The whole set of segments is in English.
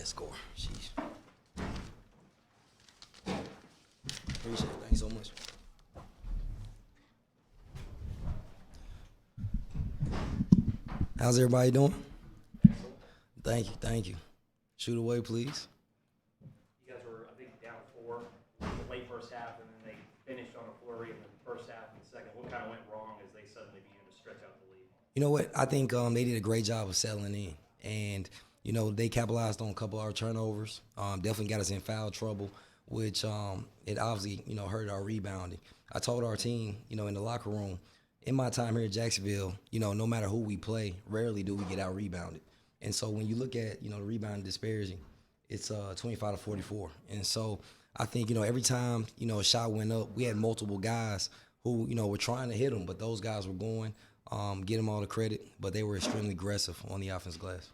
that score. Sheesh. Appreciate it. Thank you so much. How's everybody doing? Thank you. Thank you. Shoot away, please. You guys were, I think, down 4 in the late first half, and then they finished on a flurry in the first half and the second. What kind of went wrong as they suddenly began to stretch out the lead? You know what? I think they did a great job of settling in. And, they capitalized on a couple of our turnovers. Definitely got us in foul trouble, which it obviously, hurt our rebounding. I told our team, in the locker room, in my time here at Jacksonville, no matter who we play, rarely do we get out rebounded. And so when you look at, the rebound disparity, it's 25 to 44. And so I think, every time, a shot went up, we had multiple guys who, were trying to hit them, but those guys were going, get them all the credit, but they were extremely aggressive on the offensive glass.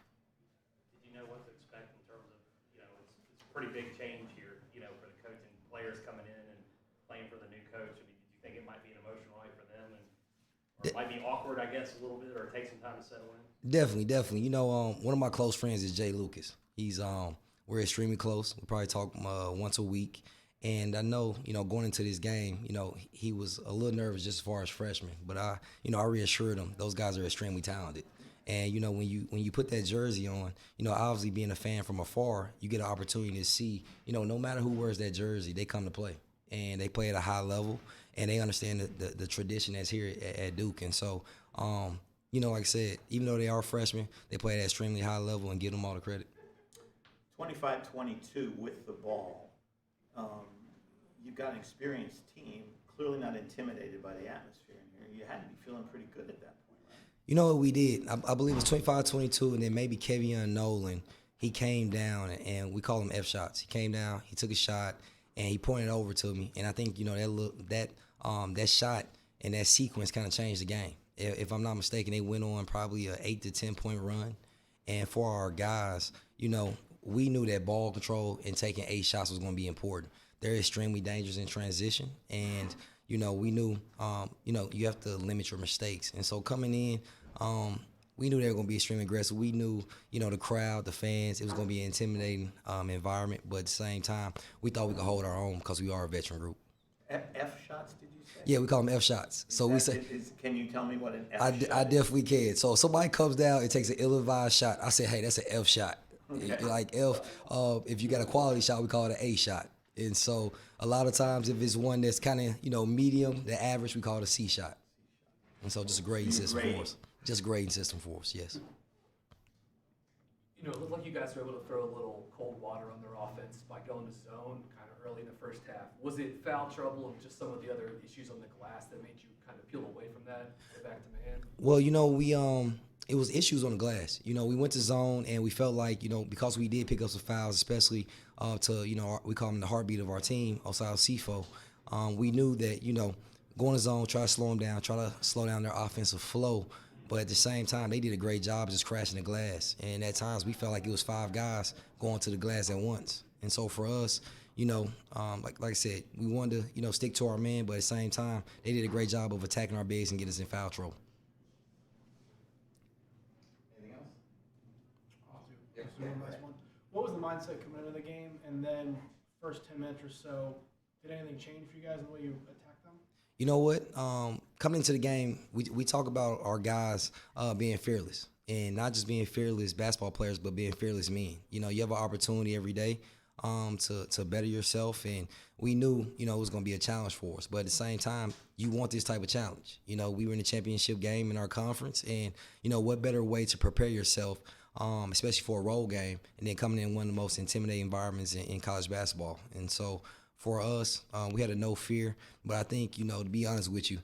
Did you know what to expect in terms of, it's a pretty big change here, for the coach and players coming in and playing for the new coach? I mean, did you think it might be an emotional night for them, or it might be awkward, I guess, a little bit, or take some time to settle in? Definitely. One of my close friends is Jay Lucas. He's we're extremely close. We probably talk once a week. And I know, going into this game, he was a little nervous just as far as freshmen. But I reassured him those guys are extremely talented. And when you put that jersey on, obviously being a fan from afar, you get an opportunity to see, no matter who wears that jersey, they come to play, and they play at a high level, and they understand the tradition that's here at Duke. And so, like I said, even though they are freshmen, they play at an extremely high level, and give them all the credit. 25-22 with the ball. You've got an experienced team, clearly not intimidated by the atmosphere in here. You had to be feeling pretty good at that point, right? You know what we did? I believe it was 25-22, and then maybe Kevion Nolan, he came down, and we call him F shots. He came down, he took a shot, and he pointed over to me. And I think, that shot and that sequence kind of changed the game. If I'm not mistaken, they went on probably an 8 to 10 point run. And for our guys, we knew that ball control and taking 8 shots was going to be important. They're extremely dangerous in transition, and we knew you have to limit your mistakes. And so coming in, we knew they were going to be extremely aggressive. We knew the crowd, the fans, it was going to be an intimidating environment. But at the same time, we thought we could hold our own because we are a veteran group. F shots, did you say? Yeah, we call them F shots. So we say. Can you tell me what an F shot is? I definitely can. So if somebody comes down and takes an ill-advised shot, I say, hey, that's an F shot. Okay. Like if you got a quality shot, we call it an A shot. And so a lot of times if it's one that's kind of, medium, the average, we call it a C shot. And so just a grading system for us. Just a grading system for us, yes. It looked like you guys were able to throw a little cold water on their offense by going to zone kind of early in the first half. Was it foul trouble or just some of the other issues on the glass that made you kind of peel away from that, get back to man? Well, it was issues on the glass. We went to zone, and we felt like, because we did pick up some fouls, especially we call them the heartbeat of our team, Osao Sifo. We knew that, going to zone, try to slow them down, try to slow down their offensive flow. But at the same time, they did a great job just crashing the glass. And at times, we felt like it was 5 guys going to the glass at once. And so for us, like I said, we wanted to, stick to our man, but at the same time, they did a great job of attacking our bigs and get us in foul trouble. Last one. What was the mindset coming into the game, and then first 10 minutes or so, did anything change for you guys in the way you attacked them? You know what? Coming into the game, we talk about our guys being fearless, and not just being fearless basketball players, but being fearless men. You have an opportunity every day to better yourself, and we knew it was going to be a challenge for us. But at the same time, you want this type of challenge. We were in the championship game in our conference, and what better way to prepare yourself, especially for a road game, and then coming in one of the most intimidating environments in college basketball. And so for us, we had a no fear. But I think, to be honest with you,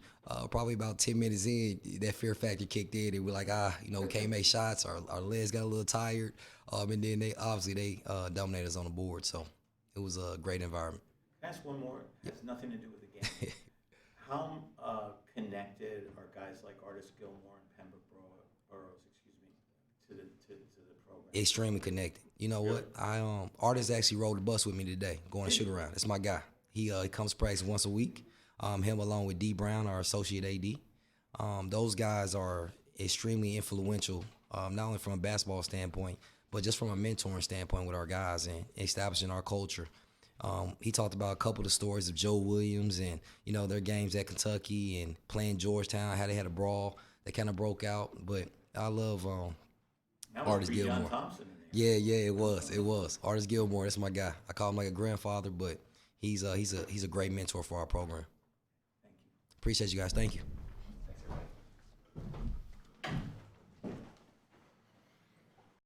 probably about 10 minutes in, that fear factor kicked in. And we're like, we can't make shots. Our legs got a little tired. And then they dominated us on the board. So it was a great environment. Can I ask one more? It has nothing to do with the game. How connected are guys like Artis Gilmore and Pembroke Burrows, to the program? Extremely connected. You know what? Artis actually rode the bus with me today, going to shoot around. That's my guy. He comes to practice once a week. Him along with D Brown, our associate AD. Those guys are extremely influential, not only from a basketball standpoint, but just from a mentoring standpoint with our guys and establishing our culture. He talked about a couple of the stories of Joe Williams and, their games at Kentucky and playing Georgetown, how they had a brawl that kind of broke out. But I love Artis Gilmore. Thompson in there. Yeah, it was. Artis Gilmore, that's my guy. I call him like a grandfather, but he's a great mentor for our program. Thank you. Appreciate you guys. Thank you.